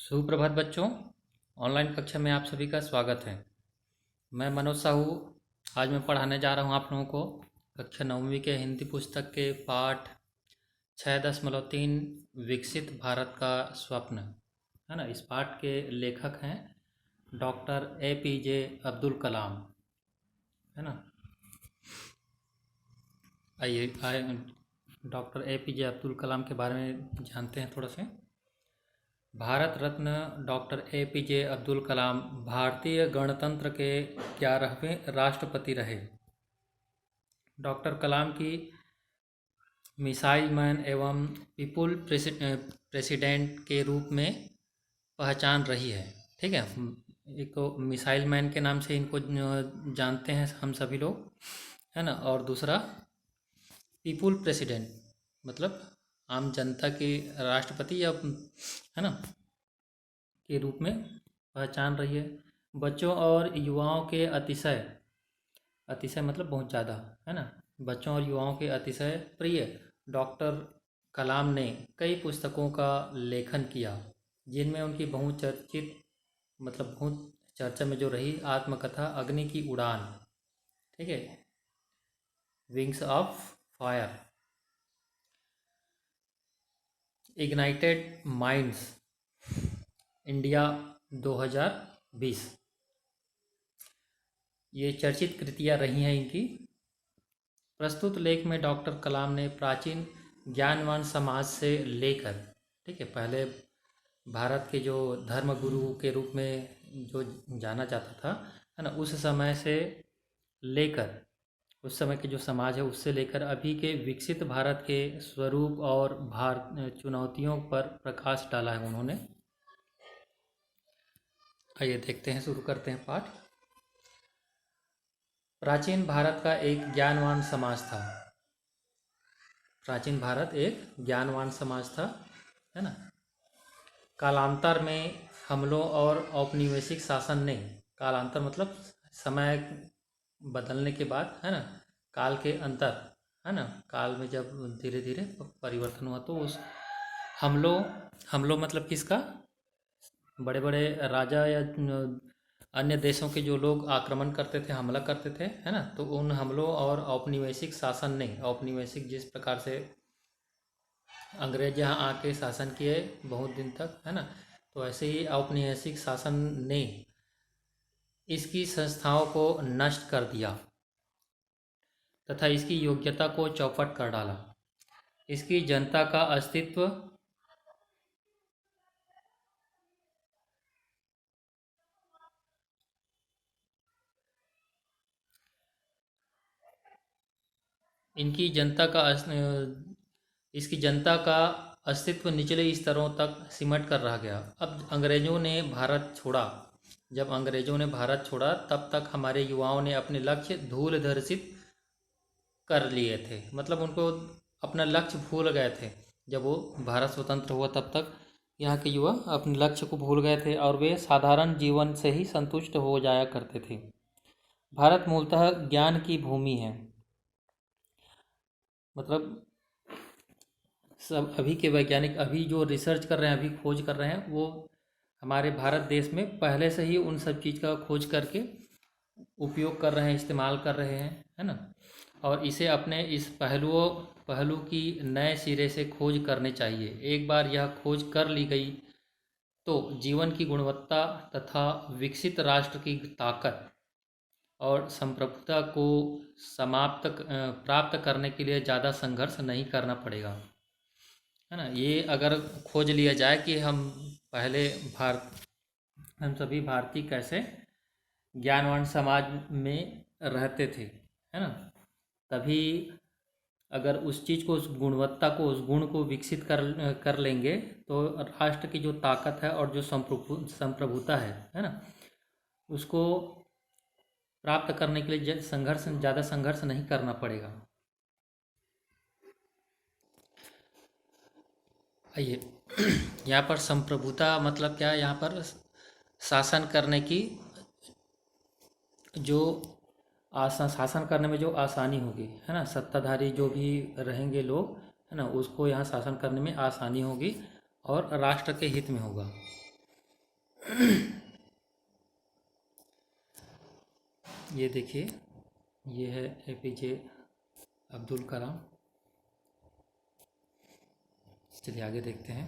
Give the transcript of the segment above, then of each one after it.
सुप्रभात बच्चों। ऑनलाइन कक्षा में आप सभी का स्वागत है। मैं मनोज साहू। आज मैं पढ़ाने जा रहा हूँ आप लोगों को कक्षा 9वीं के हिंदी पुस्तक के पाठ 6.3 विकसित भारत का स्वप्न, है ना। इस पाठ के लेखक हैं डॉक्टर APJ अब्दुल कलाम, है ना। आइए डॉक्टर APJ अब्दुल कलाम के बारे में जानते हैं थोड़ा से। भारत रत्न डॉक्टर APJ अब्दुल कलाम भारतीय गणतंत्र के 11वें राष्ट्रपति रहे। डॉक्टर कलाम की मिसाइल मैन एवं पीपुल प्रेसिडेंट के रूप में पहचान रही है। ठीक है, एक तो मिसाइल मैन के नाम से इनको जानते हैं हम सभी लोग, है ना। और दूसरा पीपुल प्रेसिडेंट मतलब आम जनता के राष्ट्रपति या, है ना, के रूप में पहचान रही है। बच्चों और युवाओं के अतिशय अतिशय मतलब बहुत ज़्यादा, है ना। बच्चों और युवाओं के अतिशय प्रिय डॉक्टर कलाम ने कई पुस्तकों का लेखन किया, जिनमें उनकी बहुचर्चित मतलब बहुत चर्चा में जो रही आत्मकथा अग्नि की उड़ान, ठीक है, wings of fire, ignited minds, India 2020, ये चर्चित कृतियाँ रही हैं इनकी। प्रस्तुत लेख में डॉक्टर कलाम ने प्राचीन ज्ञानवान समाज से लेकर, ठीक है, पहले भारत के जो धर्म गुरु के रूप में जो जाना जाता था, है ना, उस समय से लेकर, उस समय के जो समाज है उससे लेकर अभी के विकसित भारत के स्वरूप और चुनौतियों पर प्रकाश डाला है उन्होंने। आइए देखते हैं, शुरू करते हैं पाठ। प्राचीन भारत का एक ज्ञानवान समाज था। प्राचीन भारत एक ज्ञानवान समाज था, है ना। कालांतर में हमलों और औपनिवेशिक शासन ने, कालांतर मतलब समय बदलने के बाद, है ना, काल के अंतर, है ना, काल में जब धीरे धीरे परिवर्तन हुआ तो उस हमलों मतलब किसका, बड़े बड़े राजा या अन्य देशों के जो लोग आक्रमण करते थे, हमला करते थे, है ना, तो उन हमलों और औपनिवेशिक शासन ने, औपनिवेशिक जिस प्रकार से अंग्रेज यहाँ आके शासन किए बहुत दिन तक, है ना, तो ऐसे ही औपनिवेशिक शासन ने इसकी संस्थाओं को नष्ट कर दिया तथा इसकी योग्यता को चौपट कर डाला। इसकी जनता का अस्तित्व इनकी जनता का इसकी जनता का अस्तित्व निचले स्तरों तक सिमट कर रह गया। अब अंग्रेज़ों ने भारत छोड़ा, जब अंग्रेज़ों ने भारत छोड़ा तब तक हमारे युवाओं ने अपने लक्ष्य धूल धर्षित कर लिए थे, मतलब उनको अपना लक्ष्य भूल गए थे। जब वो भारत स्वतंत्र हुआ तब तक यहाँ के युवा अपने लक्ष्य को भूल गए थे और वे साधारण जीवन से ही संतुष्ट हो जाया करते थे। भारत मूलतः ज्ञान की भूमि है, मतलब सब अभी के वैज्ञानिक अभी जो रिसर्च कर रहे हैं, अभी खोज कर रहे हैं, वो हमारे भारत देश में पहले से ही उन सब चीज़ का खोज करके उपयोग कर रहे हैं, इस्तेमाल कर रहे हैं, है ना। और इसे अपने इस पहलू की नए सिरे से खोज करनी चाहिए। एक बार यह खोज कर ली गई तो जीवन की गुणवत्ता तथा विकसित राष्ट्र की ताकत और संप्रभुता को प्राप्त करने के लिए ज़्यादा संघर्ष नहीं करना पड़ेगा, है ना। ये अगर खोज लिया जाए कि हम सभी भारतीय कैसे ज्ञानवान समाज में रहते थे, है ना, तभी अगर उस चीज़ को, उस गुणवत्ता को, उस गुण को विकसित कर लेंगे तो राष्ट्र की जो ताकत है और जो संप्रभुता है ना, उसको प्राप्त करने के लिए ज़्यादा संघर्ष नहीं करना पड़ेगा। आइए यहाँ पर संप्रभुता मतलब क्या है, यहाँ पर शासन करने की जो शासन करने में जो आसानी होगी, है ना, सत्ताधारी जो भी रहेंगे लोग, है ना, उसको यहाँ शासन करने में आसानी होगी और राष्ट्र के हित में होगा। ये देखिए, ये है एपीजे अब्दुल कलाम। चलिए आगे देखते हैं।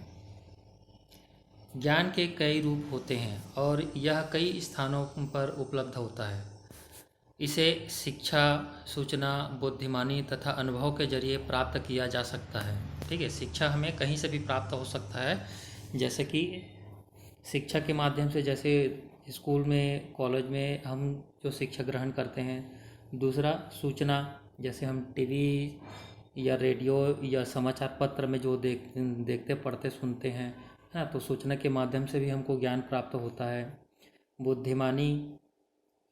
ज्ञान के कई रूप होते हैं और यह कई स्थानों पर उपलब्ध होता है। इसे शिक्षा, सूचना, बुद्धिमानी तथा अनुभव के जरिए प्राप्त किया जा सकता है। ठीक है, शिक्षा हमें कहीं से भी प्राप्त हो सकता है, जैसे कि शिक्षा के माध्यम से, जैसे स्कूल में, कॉलेज में हम जो शिक्षा ग्रहण करते हैं। दूसरा, सूचना, जैसे हम टीवी या रेडियो या समाचार पत्र में जो देखते, पढ़ते, सुनते हैं, है ना, तो सूचना के माध्यम से भी हमको ज्ञान प्राप्त होता है। बुद्धिमानी,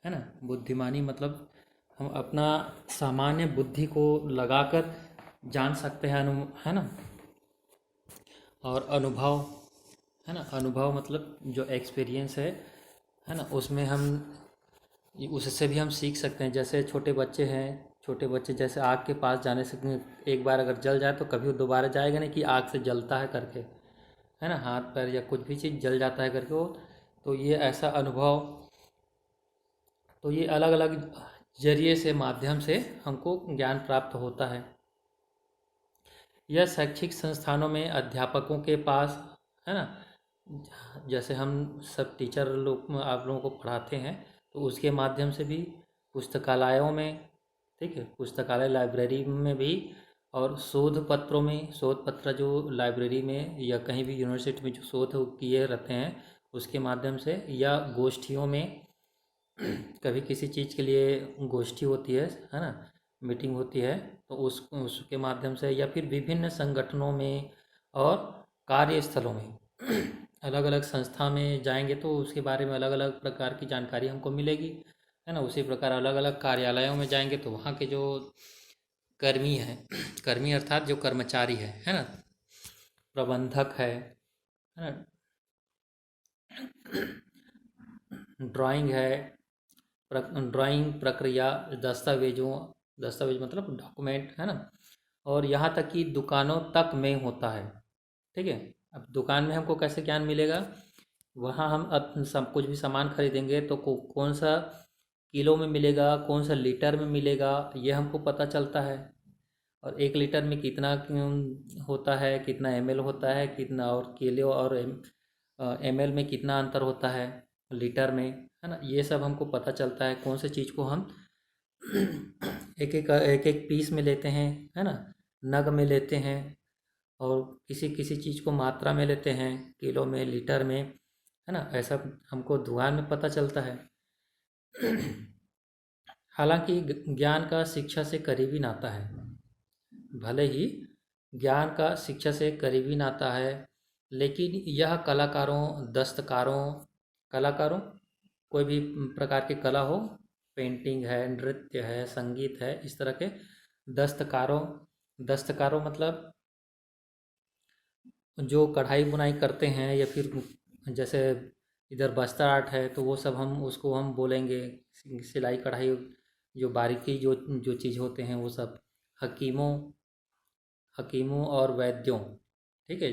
है ना, बुद्धिमानी मतलब हम अपना सामान्य बुद्धि को लगाकर जान सकते हैं, है ना। और अनुभव, है ना, अनुभव मतलब जो एक्सपीरियंस है ना, उसमें हम, उससे भी हम सीख सकते हैं। जैसे छोटे बच्चे हैं, छोटे बच्चे जैसे आग के पास जाने से, एक बार अगर जल जाए तो कभी वो दोबारा जाएगा नहीं कि आग से जलता है करके, है ना, हाथ पैर या कुछ भी चीज़ जल जाता है करके वो। तो ये ऐसा अनुभव, तो ये अलग अलग जरिए से, माध्यम से हमको ज्ञान प्राप्त होता है। यह शैक्षिक संस्थानों में अध्यापकों के पास, है ना, जैसे हम सब टीचर लोग आप लोगों को पढ़ाते हैं, तो उसके माध्यम से भी, पुस्तकालयों में, ठीक है, पुस्तकालय, लाइब्रेरी में भी, और शोध पत्रों में, शोध पत्र जो लाइब्रेरी में या कहीं भी यूनिवर्सिटी में जो शोध किए रहते हैं उसके माध्यम से, या गोष्ठियों में, कभी किसी चीज़ के लिए गोष्ठी होती है ना, मीटिंग होती है, तो उसके माध्यम से, या फिर विभिन्न संगठनों में और कार्यस्थलों में, अलग अलग संस्था में जाएंगे तो उसके बारे में अलग अलग प्रकार की जानकारी हमको मिलेगी, है ना। उसी प्रकार अलग अलग कार्यालयों में जाएंगे तो वहाँ के जो कर्मी हैं, कर्मी अर्थात जो कर्मचारी है ना, प्रबंधक है ना, ड्राइंग है, ड्राइंग प्रक्रिया, दस्तावेज मतलब डॉक्यूमेंट, है ना, और यहाँ तक कि दुकानों तक में होता है। ठीक है, अब दुकान में हमको कैसे ज्ञान मिलेगा, वहाँ हम अब सब कुछ भी सामान खरीदेंगे तो कौन सा किलो में मिलेगा, कौन सा लीटर में मिलेगा, ये हमको पता चलता है। और 1 लीटर में कितना होता है, कितना ml होता है, कितना, और किलो और ml में कितना अंतर होता है लीटर में, है ना। ये सब हमको पता चलता है कौन सी चीज़ को हम एक एक पीस में लेते हैं, है ना, नग में लेते हैं, और किसी किसी चीज़ को मात्रा में लेते हैं, किलो में, लीटर में, है ना। ऐसा हमको दुकान में पता चलता है। हालांकि ज्ञान का शिक्षा से करीबी नाता है, भले ही ज्ञान का शिक्षा से करीबी नाता है, लेकिन यह कलाकारों, दस्तकारों, कलाकारों, कोई भी प्रकार की कला हो, पेंटिंग है, नृत्य है, संगीत है, इस तरह के दस्तकारों, दस्तकारों मतलब जो कढ़ाई बुनाई करते हैं, या फिर जैसे इधर बस्तर आर्ट है तो वो सब हम उसको हम बोलेंगे, सिलाई कढ़ाई, जो बारीकी, जो जो चीज़ होते हैं वो सब। हकीमों, हकीमों और वैद्यों, ठीक है,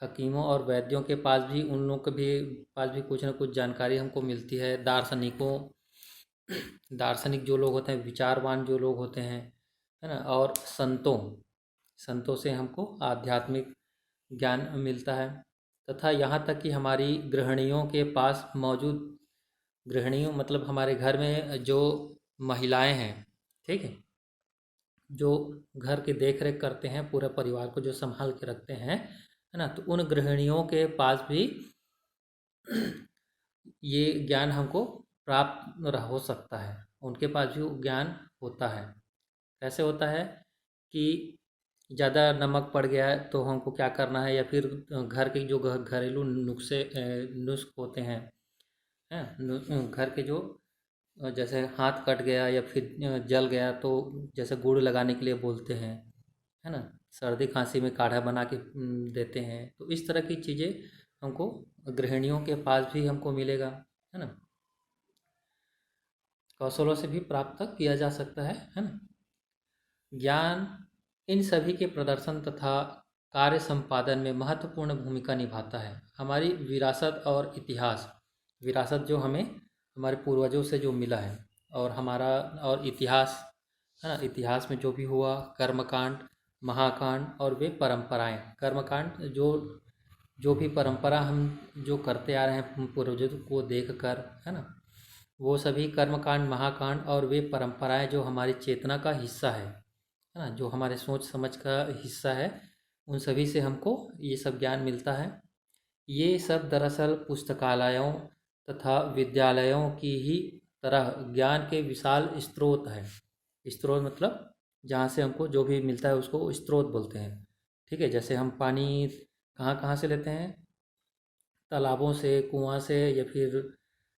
हकीमों और वैद्यों के पास भी, उन लोगों के भी पास भी कुछ ना कुछ जानकारी हमको मिलती है। दार्शनिकों, दार्शनिक जो लोग होते हैं, विचारवान जो लोग होते हैं, है ना, और संतों, संतों से हमको आध्यात्मिक ज्ञान मिलता है। तथा यहाँ तक कि हमारी गृहिणियों के पास मौजूद, गृहिणियों मतलब हमारे घर में जो महिलाएं हैं, ठीक है, जो घर की देख रेख करते हैं, पूरे परिवार को जो संभाल के रखते हैं, है ना, तो उन गृहिणियों के पास भी ये ज्ञान हमको प्राप्त हो सकता है, उनके पास भी ज्ञान होता है। कैसे होता है कि ज़्यादा नमक पड़ गया है तो हमको क्या करना है, या फिर घर के जो घरेलू नुस्खे होते हैं घर के जो, जैसे हाथ कट गया या फिर जल गया तो जैसे गुड़ लगाने के लिए बोलते हैं, है ना, सर्दी खांसी में काढ़ा बना के देते हैं। तो इस तरह की चीज़ें हमको गृहिणियों के पास भी हमको मिलेगा, है ना, कौशलों से भी प्राप्त किया जा सकता है ना। ज्ञान इन सभी के प्रदर्शन तथा कार्य संपादन में महत्वपूर्ण भूमिका निभाता है। हमारी विरासत और इतिहास, विरासत जो हमें हमारे पूर्वजों से जो मिला है, और हमारा और इतिहास है ना, इतिहास में जो भी हुआ कर्मकांड, महाकांड और वे परंपराएं। कर्मकांड जो भी परंपरा हम जो करते आ रहे हैं पूर्वजों को देख कर, है ना, वो सभी कर्मकांड, महाकांड और वे परंपराएं जो हमारी चेतना का हिस्सा है ना, जो हमारे सोच समझ का हिस्सा है, उन सभी से हमको ये सब ज्ञान मिलता है। ये सब दरअसल पुस्तकालयों तथा विद्यालयों की ही तरह ज्ञान के विशाल स्रोत है। स्रोत मतलब जहाँ से हमको जो भी मिलता है उसको स्रोत बोलते हैं। ठीक है, जैसे हम पानी कहाँ कहाँ से लेते हैं, तालाबों से, कुआं से, या फिर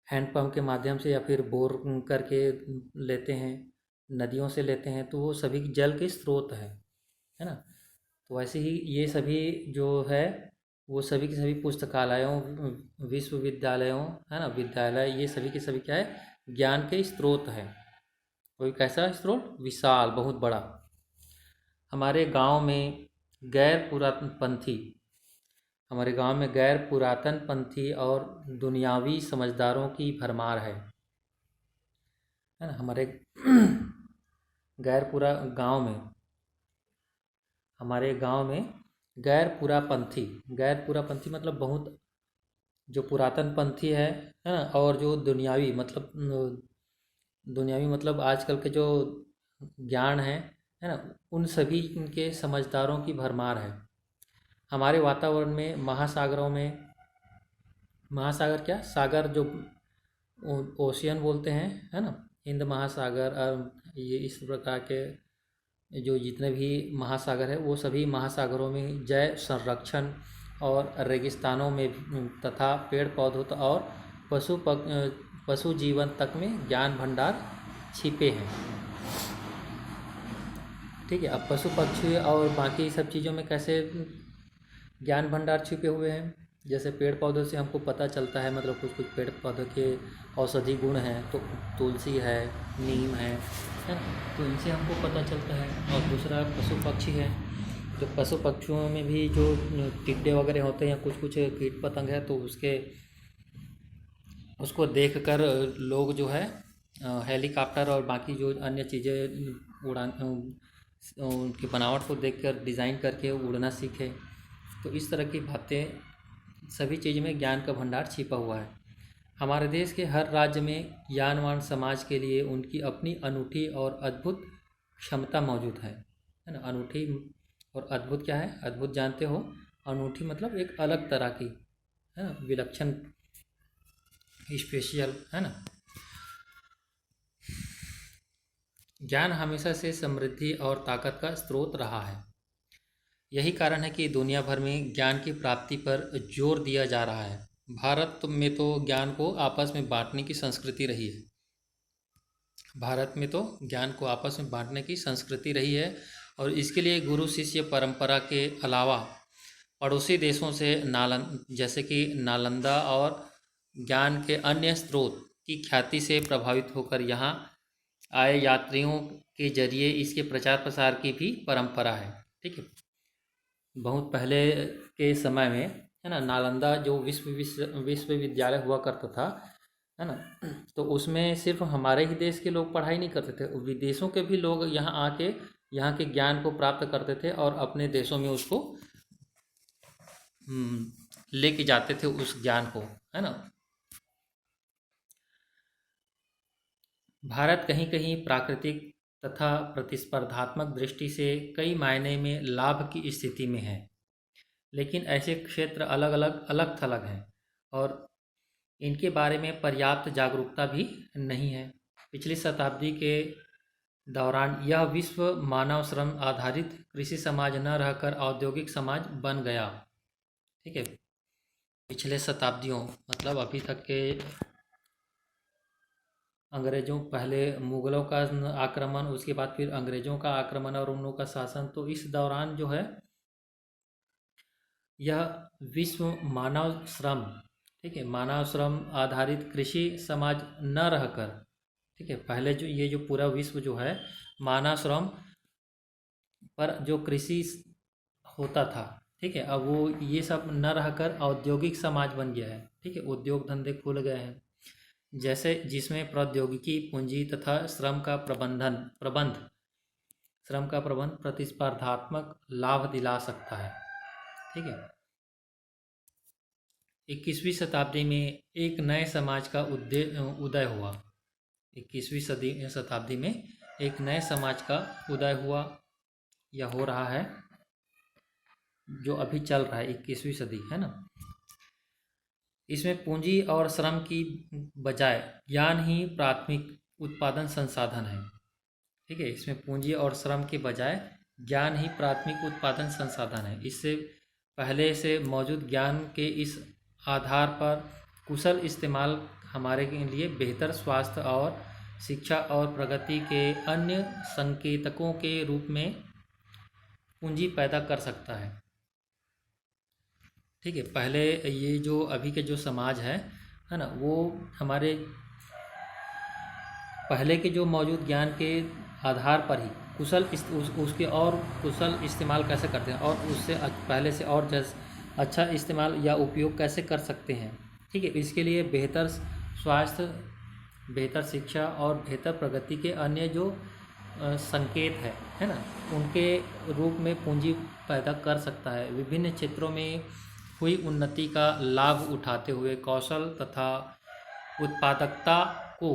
हैंडपम्प के माध्यम से, या फिर बोर करके लेते हैं, नदियों से लेते हैं, तो वो सभी जल के स्रोत है ना। तो वैसे ही ये सभी जो है वो सभी के सभी पुस्तकालयों, विश्वविद्यालयों, है ना, विद्यालय, ये सभी के सभी क्या है, ज्ञान के स्रोत है। कोई कैसा स्रोत, विशाल, बहुत बड़ा। हमारे गांव में गैर पुरातनपंथी हमारे गांव में गैर पुरातन पंथी और दुनियावी समझदारों की भरमार है ना। हमारे गैर पूरा गांव में हमारे गांव में गैर पूरापंथी मतलब बहुत जो पुरातन पंथी है ना, और जो दुनियावी मतलब आजकल के जो ज्ञान है ना, उन सभी के समझदारों की भरमार है। हमारे वातावरण में महासागर क्या, सागर जो ओशियन बोलते हैं, है ना, हिंद महासागर, ये इस प्रकार के जो जितने भी महासागर है वो सभी महासागरों में जल संरक्षण और रेगिस्तानों में तथा पेड़ पौधों और पशु जीवन तक में ज्ञान भंडार छिपे हैं। ठीक है, अब पशु पक्षी और बाकी सब चीज़ों में कैसे ज्ञान भंडार छिपे हुए हैं, जैसे पेड़ पौधों से हमको पता चलता है, मतलब कुछ कुछ पेड़ पौधों के औषधि गुण हैं, तो तुलसी है, नीम है ना, तो इनसे हमको पता चलता है। और दूसरा पशु पक्षी है, तो पशु पक्षियों में भी जो टिड्डे वगैरह होते हैं, कुछ कुछ कीट पतंग है, तो उसको देखकर लोग जो है हेलीकॉप्टर और बाकी जो अन्य चीज़ें उनकी बनावट को देखकर डिज़ाइन करके उड़ना सीखे। तो इस तरह की बातें, सभी चीज़ में ज्ञान का भंडार छिपा हुआ है। हमारे देश के हर राज्य में ज्ञानवान समाज के लिए उनकी अपनी अनूठी और अद्भुत क्षमता मौजूद है ना। अनूठी और अद्भुत क्या है, अद्भुत जानते हो, अनूठी मतलब एक अलग तरह की, है ना, विलक्षण, स्पेशल, है ना। ज्ञान हमेशा से समृद्धि और ताकत का स्रोत रहा है। यही कारण है कि दुनिया भर में ज्ञान की प्राप्ति पर जोर दिया जा रहा है। भारत में तो ज्ञान को आपस में बांटने की संस्कृति रही है। भारत में तो ज्ञान को आपस में बांटने की संस्कृति रही है, और इसके लिए गुरु शिष्य परंपरा के अलावा पड़ोसी देशों से जैसे कि नालंदा और ज्ञान के अन्य स्रोत की ख्याति से प्रभावित होकर यहाँ आए यात्रियों के जरिए इसके प्रचार प्रसार की भी परंपरा है। ठीक है, बहुत पहले के समय में, है ना, नालंदा जो विश्वविद्यालय हुआ करता था, है ना, तो उसमें सिर्फ हमारे ही देश के लोग पढ़ाई नहीं करते थे, विदेशों के भी लोग यहाँ आके यहाँ के ज्ञान को प्राप्त करते थे और अपने देशों में उसको लेके जाते थे उस ज्ञान को, है ना। भारत कहीं कहीं प्राकृतिक तथा प्रतिस्पर्धात्मक दृष्टि से कई मायने में लाभ की स्थिति में है, लेकिन ऐसे क्षेत्र अलग थलग हैं और इनके बारे में पर्याप्त जागरूकता भी नहीं है। पिछली शताब्दी के दौरान यह विश्व मानव श्रम आधारित कृषि समाज न रहकर औद्योगिक समाज बन गया। ठीक है, पिछले शताब्दियों मतलब अभी तक के अंग्रेज़ों, पहले मुग़लों का आक्रमण, उसके बाद फिर अंग्रेज़ों का आक्रमण और उन लोगों का शासन, तो इस दौरान जो है यह विश्व मानव श्रम, ठीक है, मानव श्रम आधारित कृषि समाज न रहकर, ठीक है, पहले जो ये जो पूरा विश्व जो है मानव श्रम पर जो कृषि होता था, ठीक है। अब वो ये सब न रहकर औद्योगिक समाज बन गया है। ठीक है, उद्योग धंधे खुल गए हैं, जैसे जिसमें प्रौद्योगिकी, पूंजी तथा श्रम का प्रबंध प्रतिस्पर्धात्मक लाभ दिला सकता है। ठीक है। 21वीं शताब्दी में एक नए समाज का उदय हुआ। 21वीं सदी शताब्दी में एक नए समाज का उदय हुआ या हो रहा है, जो अभी चल रहा है, 21वीं सदी है ना। इसमें पूंजी और श्रम की बजाय ज्ञान ही प्राथमिक उत्पादन संसाधन है। ठीक है, इसमें पूंजी और श्रम के बजाय ज्ञान ही प्राथमिक उत्पादन संसाधन है। इससे पहले से मौजूद ज्ञान के इस आधार पर कुशल इस्तेमाल हमारे लिए बेहतर स्वास्थ्य और शिक्षा और प्रगति के अन्य संकेतकों के रूप में पूंजी पैदा कर सकता है। ठीक है, पहले ये जो अभी के जो समाज है ना, वो हमारे पहले के जो मौजूद ज्ञान के आधार पर ही उसके और कुशल इस्तेमाल कैसे करते हैं और उससे पहले से और अच्छा इस्तेमाल या उपयोग कैसे कर सकते हैं। ठीक है, इसके लिए बेहतर स्वास्थ्य, बेहतर शिक्षा और बेहतर प्रगति के अन्य जो संकेत है ना, उनके रूप में पूंजी पैदा कर सकता है। विभिन्न क्षेत्रों में हुई उन्नति का लाभ उठाते हुए कौशल तथा उत्पादकता को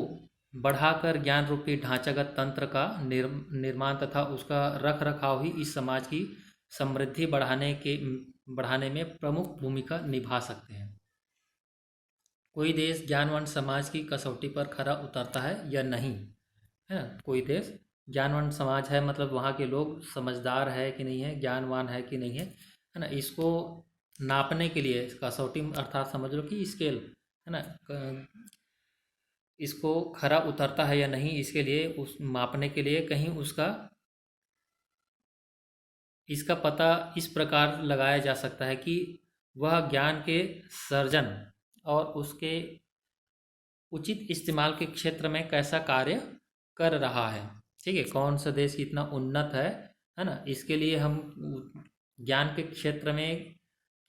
बढ़ाकर ज्ञान रूपी ढांचागत तंत्र का निर्माण तथा उसका रख रखाव ही इस समाज की समृद्धि बढ़ाने में प्रमुख भूमिका निभा सकते हैं। कोई देश ज्ञानवान समाज की कसौटी पर खरा उतरता है या नहीं, है ना। कोई देश ज्ञानवान समाज है, मतलब वहाँ के लोग समझदार है कि नहीं है, ज्ञानवान है कि नहीं है ना। इसको नापने के लिए कसौटी अर्थात समझ लो कि स्केल है ना, इसको खरा उतरता है या नहीं, इसके लिए उस मापने के लिए कहीं इसका पता इस प्रकार लगाया जा सकता है कि वह ज्ञान के सर्जन और उसके उचित इस्तेमाल के क्षेत्र में कैसा कार्य कर रहा है। ठीक है, कौन सा देश कितना उन्नत है ना। इसके लिए हम ज्ञान के क्षेत्र में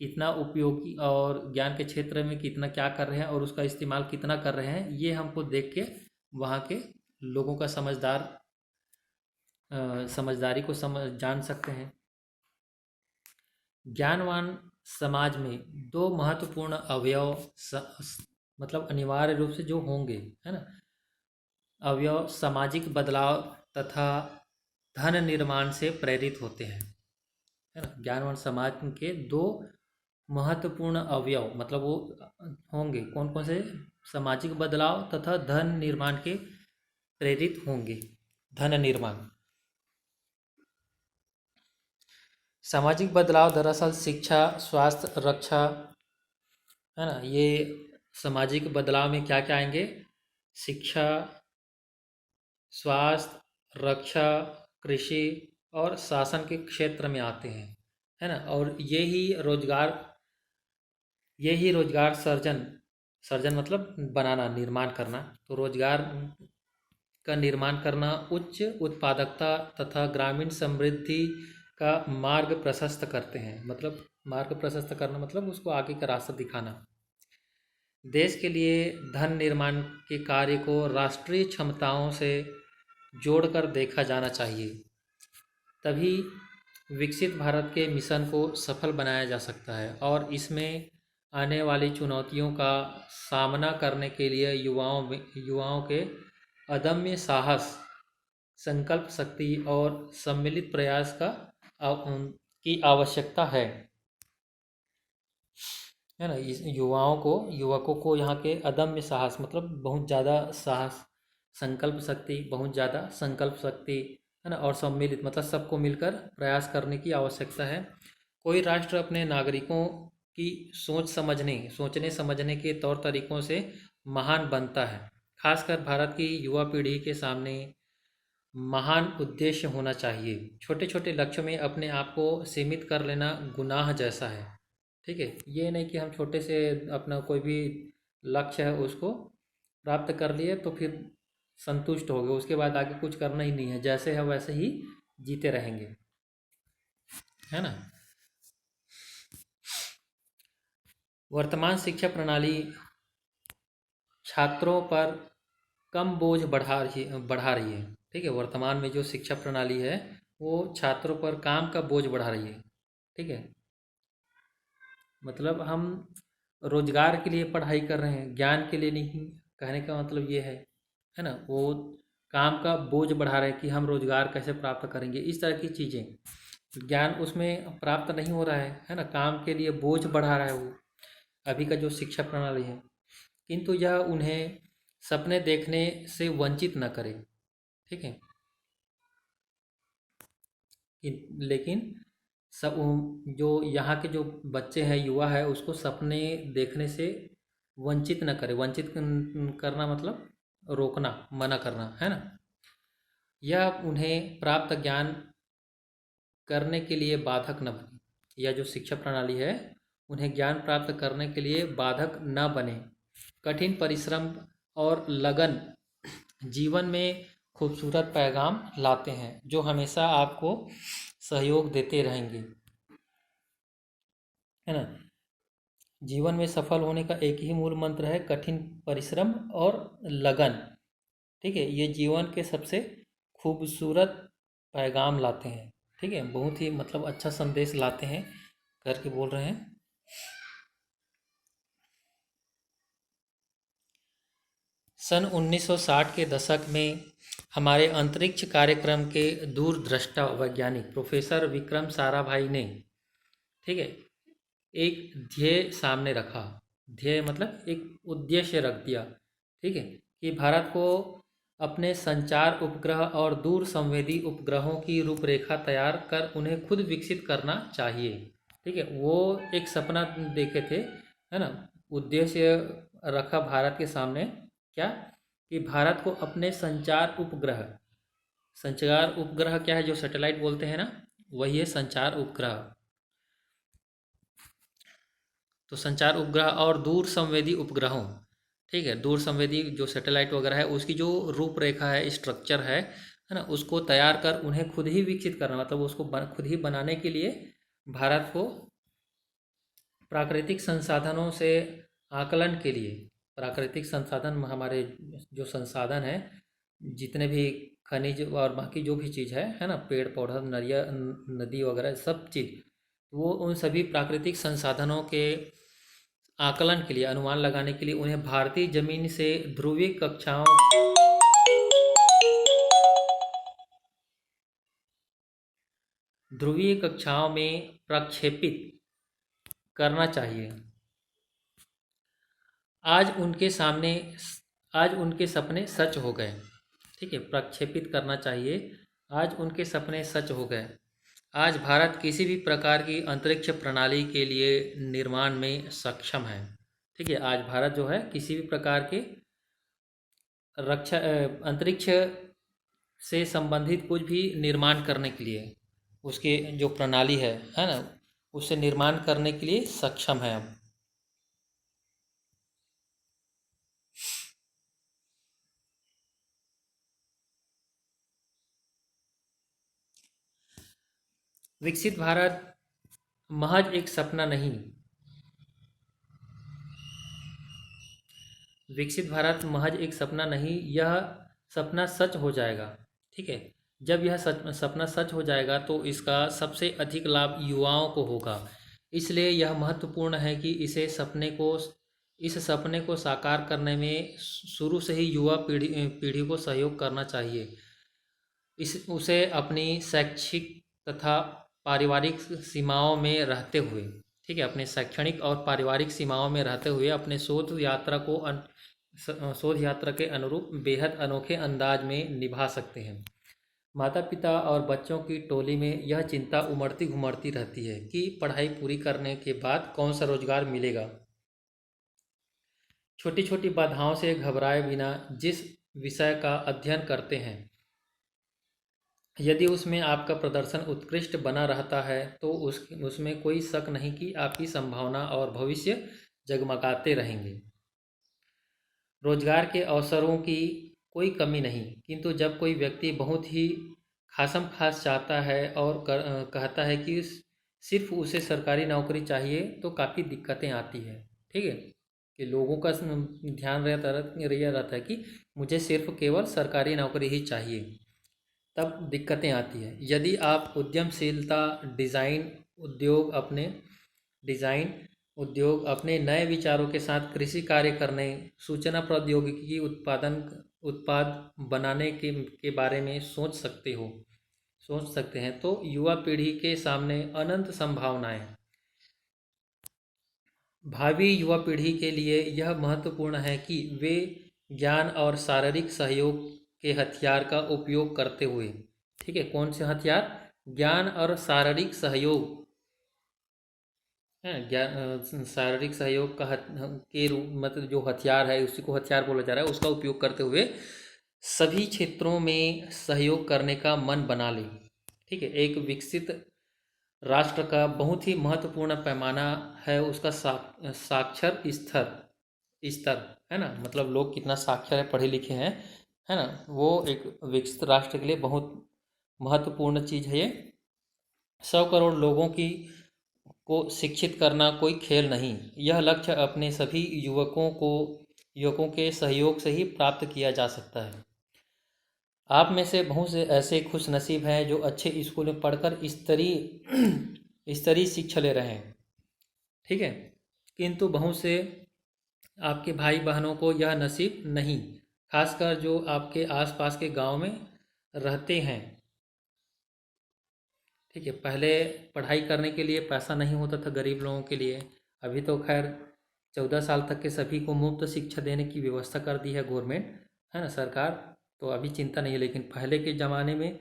कितना उपयोगी और ज्ञान के क्षेत्र में कितना क्या कर रहे हैं और उसका इस्तेमाल कितना कर रहे हैं, ये हमको देख के वहाँ के लोगों का समझदारी को जान सकते हैं। ज्ञानवान समाज में दो महत्वपूर्ण अवयव मतलब अनिवार्य रूप से जो होंगे, है ना, अवयव सामाजिक बदलाव तथा धन निर्माण से प्रेरित होते हैं, है ना। ज्ञानवान समाज के दो महत्वपूर्ण अवयव मतलब वो होंगे कौन कौन से, सामाजिक बदलाव तथा धन निर्माण के प्रेरित होंगे। धन निर्माण, सामाजिक बदलाव दरअसल शिक्षा, स्वास्थ्य, रक्षा, है ना, ये सामाजिक बदलाव में क्या क्या आएंगे, शिक्षा, स्वास्थ्य, रक्षा, कृषि और शासन के क्षेत्र में आते हैं, है ना। और यही रोजगार सर्जन मतलब बनाना, निर्माण करना। तो रोजगार का निर्माण करना, उच्च उत्पादकता तथा ग्रामीण समृद्धि का मार्ग प्रशस्त करते हैं। मतलब मार्ग प्रशस्त करना मतलब उसको आगे का रास्ता दिखाना। देश के लिए धन निर्माण के कार्य को राष्ट्रीय क्षमताओं से जोड़कर देखा जाना चाहिए, तभी विकसित भारत के मिशन को सफल बनाया जा सकता है। और इसमें आने वाली चुनौतियों का सामना करने के लिए युवाओं के अदम्य साहस, संकल्प शक्ति और सम्मिलित प्रयास की आवश्यकता है ना। इस युवकों को यहाँ के अदम्य साहस मतलब बहुत ज़्यादा साहस, बहुत ज़्यादा संकल्प शक्ति, है ना, और सम्मिलित मतलब सबको मिलकर प्रयास करने की आवश्यकता है। कोई राष्ट्र अपने नागरिकों की सोचने समझने के तौर तरीकों से महान बनता है। खासकर भारत की युवा पीढ़ी के सामने महान उद्देश्य होना चाहिए। छोटे छोटे लक्ष्यों में अपने आप को सीमित कर लेना गुनाह जैसा है। ठीक है, ये नहीं कि हम छोटे से अपना कोई भी लक्ष्य है उसको प्राप्त कर लिए तो फिर संतुष्ट हो गए, उसके बाद आगे कुछ करना ही नहीं है, जैसे है वैसे ही जीते रहेंगे, है ना। वर्तमान शिक्षा प्रणाली छात्रों पर कम बोझ बढ़ा रही है। ठीक है, वर्तमान में जो शिक्षा प्रणाली है वो छात्रों पर काम का बोझ बढ़ा रही है। ठीक है, मतलब हम रोजगार के लिए पढ़ाई कर रहे हैं, ज्ञान के लिए नहीं। कहने का मतलब ये है ना। वो काम का बोझ बढ़ा रहे हैं कि हम रोजगार कैसे प्राप्त करेंगे, इस तरह की चीज़ें। ज्ञान उसमें प्राप्त नहीं हो रहा है ना। काम के लिए बोझ बढ़ा रहा है वो, अभी का जो शिक्षा प्रणाली है। किंतु यह उन्हें सपने देखने से वंचित न करे। ठीक है, लेकिन सब जो यहाँ के जो बच्चे हैं, युवा है, उसको सपने देखने से वंचित न करे। वंचित करना मतलब रोकना, मना करना, है ना। यह उन्हें प्राप्त ज्ञान करने के लिए बाधक न बने। यह जो शिक्षा प्रणाली है उन्हें ज्ञान प्राप्त करने के लिए बाधक न बने। कठिन परिश्रम और लगन जीवन में खूबसूरत पैगाम लाते हैं, जो हमेशा आपको सहयोग देते रहेंगे, है ना। जीवन में सफल होने का एक ही मूल मंत्र है, कठिन परिश्रम और लगन। ठीक है, ये जीवन के सबसे खूबसूरत पैगाम लाते हैं। ठीक है, बहुत ही मतलब अच्छा संदेश लाते हैं करके बोल रहे हैं। सन 1960 के दशक में हमारे अंतरिक्ष कार्यक्रम के दूरदृष्टा वैज्ञानिक प्रोफेसर विक्रम साराभाई ने, ठीक है, एक ध्येय सामने रखा। ध्येय मतलब एक उद्देश्य रख दिया। ठीक है, कि भारत को अपने संचार उपग्रह और दूर संवेदी उपग्रहों की रूपरेखा तैयार कर उन्हें खुद विकसित करना चाहिए। ठीक है, वो एक सपना देखे थे, है ना। उद्देश्य रखा भारत के सामने, क्या, कि भारत को अपने संचार उपग्रह क्या है, जो सैटेलाइट बोलते हैं ना, वही है संचार उपग्रह। तो संचार उपग्रह और दूर संवेदी उपग्रहों, ठीक है, दूर संवेदी जो सैटेलाइट वगैरह है उसकी जो रूपरेखा है, स्ट्रक्चर है ना, उसको तैयार कर उन्हें खुद ही विकसित करना, मतलब उसको खुद ही बनाने के लिए भारत को प्राकृतिक संसाधनों से आकलन के लिए, प्राकृतिक संसाधन हमारे जो संसाधन हैं, जितने भी खनिज और बाकी जो भी चीज़ है ना, पेड़ पौधा, नदिया, नदी वगैरह सब चीज़, वो उन सभी प्राकृतिक संसाधनों के आकलन के लिए, अनुमान लगाने के लिए उन्हें भारतीय जमीन से ध्रुवीय कक्षाओं में प्रक्षेपित करना चाहिए। आज उनके सामने आज उनके सपने सच हो गए। ठीक है, प्रक्षेपित करना चाहिए। आज उनके सपने सच हो गए। आज भारत किसी भी प्रकार की अंतरिक्ष प्रणाली के लिए निर्माण में सक्षम है। ठीक है, आज भारत जो है किसी भी प्रकार के अंतरिक्ष से संबंधित कुछ भी निर्माण करने के लिए, उसके जो प्रणाली है ना, उसे निर्माण करने के लिए सक्षम है अब। विकसित भारत महज एक सपना नहीं, विकसित भारत महज एक सपना नहीं, यह सपना सच हो जाएगा। ठीक है, जब यह सपना सच हो जाएगा तो इसका सबसे अधिक लाभ युवाओं को होगा। इसलिए यह महत्वपूर्ण है कि इस सपने को साकार करने में शुरू से ही युवा पीढ़ी को सहयोग करना चाहिए। उसे अपनी शैक्षिक तथा पारिवारिक सीमाओं में रहते हुए, ठीक है, अपने शैक्षणिक और पारिवारिक सीमाओं में रहते हुए अपने शोध यात्रा के अनुरूप बेहद अनोखे अंदाज में निभा सकते हैं। माता पिता और बच्चों की टोली में यह चिंता उमड़ती घुमड़ती रहती है कि पढ़ाई पूरी करने के बाद कौन सा रोजगार मिलेगा। छोटी छोटी बाधाओं से घबराए बिना जिस विषय का अध्ययन करते हैं, यदि उसमें आपका प्रदर्शन उत्कृष्ट बना रहता है तो उसमें कोई शक नहीं कि आपकी संभावना और भविष्य जगमगाते रहेंगे। रोजगार के अवसरों की कोई कमी नहीं, किंतु जब कोई व्यक्ति बहुत ही खासम खास चाहता है और कहता है कि सिर्फ उसे सरकारी नौकरी चाहिए तो काफ़ी दिक्कतें आती है। ठीक है, कि लोगों का ध्यान रहता है कि मुझे सिर्फ केवल सरकारी नौकरी ही चाहिए। तब दिक्कतें आती हैं। यदि आप उद्यमशीलता, डिज़ाइन उद्योग अपने डिज़ाइन उद्योग अपने नए विचारों के साथ कृषि कार्य करने, सूचना प्रौद्योगिकी उत्पाद बनाने के बारे में सोच सकते हैं, तो युवा पीढ़ी के सामने अनंत संभावनाएं। भावी युवा पीढ़ी के लिए यह महत्वपूर्ण है कि वे ज्ञान और शारीरिक सहयोग के हथियार का उपयोग करते हुए, ठीक है, कौन से हथियार? ज्ञान और शारीरिक सहयोग है। शारीरिक सहयोग के रूप मतलब जो हथियार है, उसी को हथियार बोला जा रहा है, उसका उपयोग करते हुए सभी क्षेत्रों में सहयोग करने का मन बना ले। ठीक है, एक विकसित राष्ट्र का बहुत ही महत्वपूर्ण पैमाना है उसका साक्षर स्तर है ना, मतलब लोग कितना साक्षर है, पढ़े लिखे हैं, है ना, वो एक विकसित राष्ट्र के लिए बहुत महत्वपूर्ण चीज़ है ये। 100 करोड़ लोगों की को शिक्षित करना कोई खेल नहीं। यह लक्ष्य अपने सभी युवकों के सहयोग से ही प्राप्त किया जा सकता है। आप में से बहुत से ऐसे खुश नसीब हैं जो अच्छे स्कूल में पढ़कर स्तरीय शिक्षा ले रहे हैं, ठीक है, किंतु बहुत से आपके भाई बहनों को यह नसीब नहीं, खासकर जो आपके आसपास के गांव में रहते हैं। ठीक है, पहले पढ़ाई करने के लिए पैसा नहीं होता था गरीब लोगों के लिए। अभी तो खैर 14 साल तक के सभी को मुफ्त शिक्षा देने की व्यवस्था कर दी है गवर्नमेंट, है ना, सरकार। तो अभी चिंता नहीं है, लेकिन पहले के ज़माने में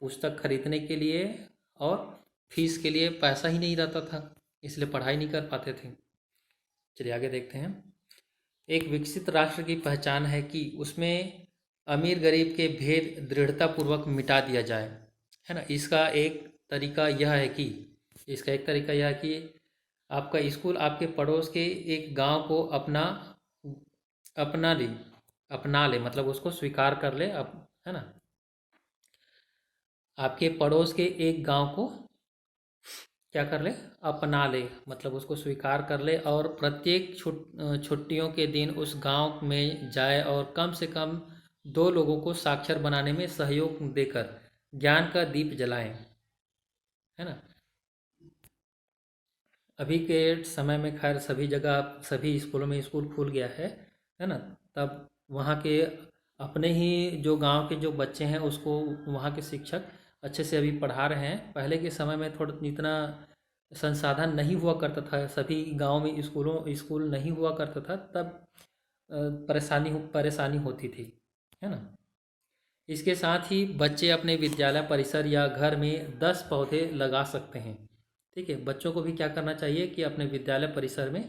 पुस्तक खरीदने के लिए और फीस के लिए पैसा ही नहीं रहता था, इसलिए पढ़ाई नहीं कर पाते थे। चलिए आगे देखते हैं। एक विकसित राष्ट्र की पहचान है कि उसमें अमीर गरीब के भेद दृढ़तापूर्वक मिटा दिया जाए, है ना। इसका एक तरीका यह है कि आपका स्कूल आपके पड़ोस के एक गांव को अपना ले अपना ले, मतलब उसको स्वीकार कर ले, है ना। आपके पड़ोस के एक गांव को क्या कर ले? अपना ले, मतलब उसको स्वीकार कर ले, और प्रत्येक छुट्टियों के दिन उस गांव में जाए और कम से कम 2 लोगों को साक्षर बनाने में सहयोग देकर ज्ञान का दीप जलाएं, है ना। अभी के समय में खैर सभी जगह सभी स्कूलों में स्कूल खुल गया है ना। तब वहाँ के अपने ही जो गांव के जो बच्चे हैं उसको वहाँ के शिक्षक अच्छे से अभी पढ़ा रहे हैं। पहले के समय में थोड़ा इतना संसाधन नहीं हुआ करता था, सभी गांव में स्कूल नहीं हुआ करता था, तब परेशानी होती थी, है ना। इसके साथ ही बच्चे अपने विद्यालय परिसर या घर में 10 पौधे लगा सकते हैं। ठीक है, बच्चों को भी क्या करना चाहिए कि अपने विद्यालय परिसर में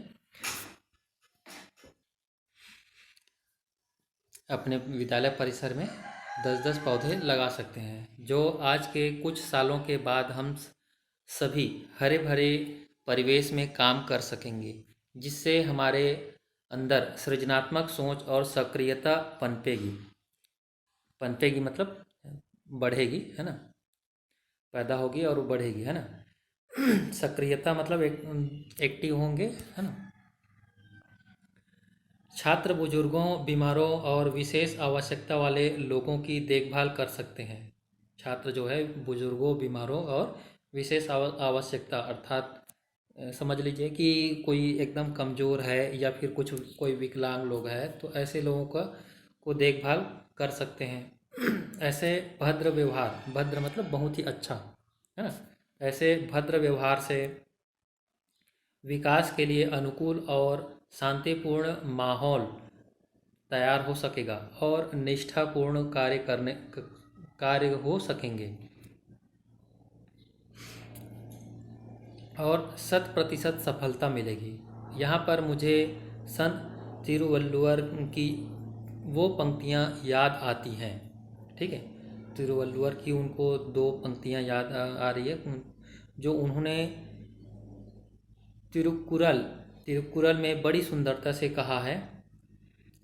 10-10 पौधे लगा सकते हैं। जो आज के कुछ सालों के बाद हम सभी हरे भरे परिवेश में काम कर सकेंगे, जिससे हमारे अंदर सृजनात्मक सोच और सक्रियता पनपेगी मतलब बढ़ेगी, है ना, पैदा होगी और वो बढ़ेगी, है ना। सक्रियता मतलब एक्टिव होंगे, है ना। छात्र बुजुर्गों, बीमारों और विशेष आवश्यकता वाले लोगों की देखभाल कर सकते हैं। छात्र जो है बुजुर्गों, बीमारों और विशेष आवश्यकता अर्थात समझ लीजिए कि कोई एकदम कमज़ोर है या फिर कोई विकलांग लोग है, तो ऐसे लोगों को देखभाल कर सकते हैं। ऐसे भद्र मतलब बहुत ही अच्छा, है ना। ऐसे भद्र व्यवहार से विकास के लिए अनुकूल और शांतिपूर्ण माहौल तैयार हो सकेगा और निष्ठापूर्ण कार्य हो सकेंगे और 100% सफलता मिलेगी। यहाँ पर मुझे संत तिरुवल्लुवर की वो पंक्तियाँ याद आती हैं। ठीक है, तिरुवल्लुवर की उनको 2 पंक्तियाँ याद आ रही है जो उन्होंने तिरुकुरल में बड़ी सुंदरता से कहा है।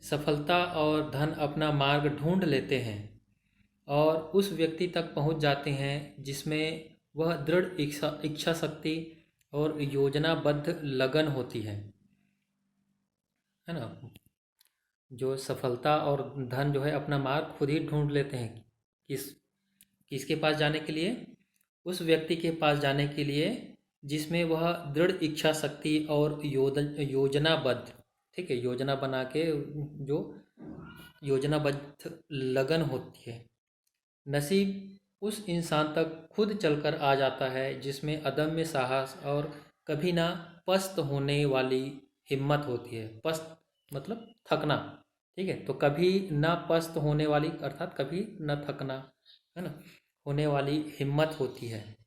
सफलता और धन अपना मार्ग ढूंढ लेते हैं और उस व्यक्ति तक पहुंच जाते हैं जिसमें वह दृढ़ इच्छा शक्ति और योजनाबद्ध लगन होती है। है ना। जो सफलता और धन जो है अपना मार्ग खुद ही ढूंढ लेते हैं। किस किसके पास जाने के लिए? उस व्यक्ति के पास जाने के लिए जिसमें वह दृढ़ इच्छा शक्ति और योजनाबद्ध, ठीक है, योजना बना के जो योजनाबद्ध लगन होती है। नसीब उस इंसान तक खुद चलकर आ जाता है जिसमें अदम्य साहस और कभी ना पस्त होने वाली हिम्मत होती है। पस्त मतलब थकना, ठीक है। तो कभी ना पस्त होने वाली अर्थात कभी न थकना, है ना, होने वाली हिम्मत होती है।